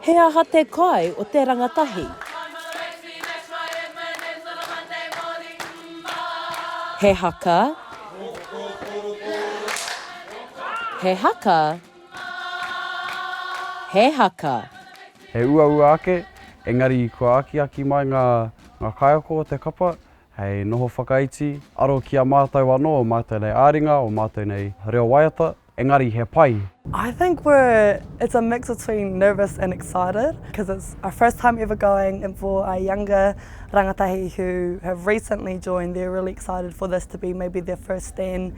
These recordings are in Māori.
He aha te kai o te rangatahi. He haka. He haka. He haka. He ua ake, engari kua aki mai ngā kaiako o te kapa, hei noho whakaiti, aro ki a mātou anō, o mātou nei āringa, o mātou nei reo waiata, engari he pai. I think it's a mix between nervous and excited because it's our first time ever going, and for our younger rangatahi who have recently joined, they're really excited for this to be maybe their first stand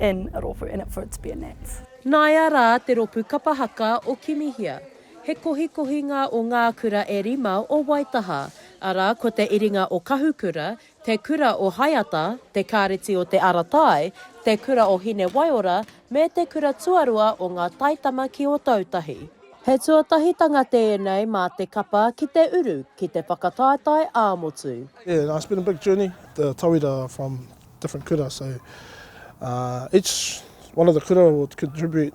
in Rōpū and for it to be a Nats. Nāia rā te Rōpū Kapa Haka o Kimihia. He kohikohinga o ngā kura e rima o Waitaha, arā ko te iringa o Kahukura, te kura o Haeata, te kāreti o Te Aratai, te kura o Hine Waiora, me te kura Tuarua o ngā taitama ki o Tautahi. He tuatahitanga tēnei mā te kapa ki te uru, ki te whakataetai āmotu. Yeah, it's been a big journey. The tauira from different kura, so each one of the kura will contribute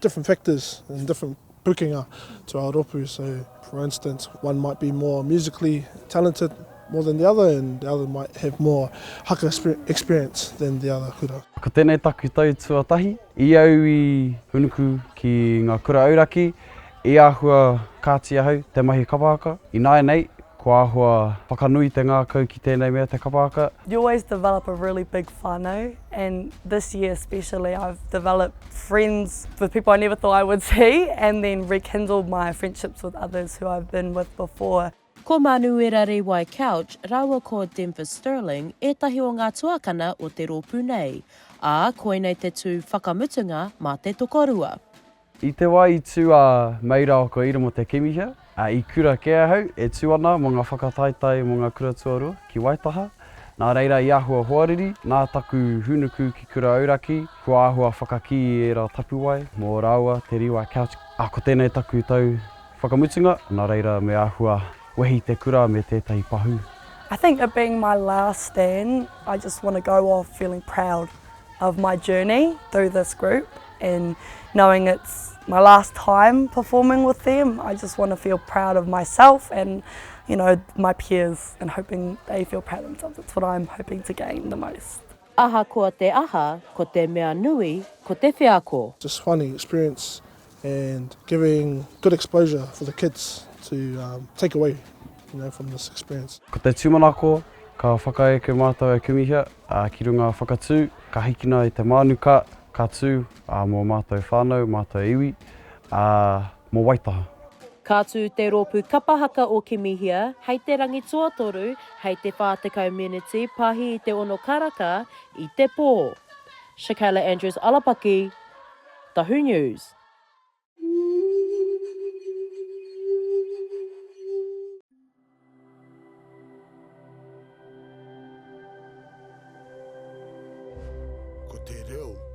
different factors and different pukenga to our rōpū. So, for instance, one might be more musically talented more than the other, and the other might have more haka experience than the other kura. Ko tēnei taku tau tuatahi, I au I hunuku ki ngā kura auraki, I āhua kātia hau te mahi kapa haka. I nāi nei, ko āhua whakanui te ngā kau ki tēnei mea te kapa haka. You always develop a really big whānau, and this year especially I've developed friends with people I never thought I would see, and then rekindled my friendships with others who I've been with before. Ko Manuera Rewai Couch, rawa ko Denver Sterling, etahi o ngā tuakana o te rōpū nei, ā koinei te tū whakamutunga mā te tokorua. I te wai I tū a meira o ko ira mo te Kimihia, I kura kea hau, e tū ana mo ngā whakataitai mo ngā kura tuarua ki Waitaha. Nā reira I āhua hoariri, nā taku hunuku ki kura auraki, ko āhua whakaki e rā tapuwai, mō rāua te Rewai Couch. Ko tēnei taku tau whakamutunga, nā reira me āhua wehi te kura me tētahi pahu. I think it being my last stand, I just want to go off feeling proud of my journey through this group, and knowing it's my last time performing with them, I just want to feel proud of myself and, you know, my peers, and hoping they feel proud of themselves. That's what I'm hoping to gain the most. Aha ko te aha, ko te mea nui, ko te whiako. Just finding experience and giving good exposure for the kids to take away, you know, from this experience. Ko te tūmanako, ka whakaeke mātou e Kimihia, ki runga whakatū, ka hikina I te mānuka, ka tū, mō mātou whānau, mātou iwi, mō Waitaha. Ka tū te Rōpū Kapa Haka o Kimihia, hei te rangi tuatoru, hei te Whāte community, pahi I te ono karaka, I te pō. Shakayla Andrews-Alapaki, Tahu News. Ko te reo.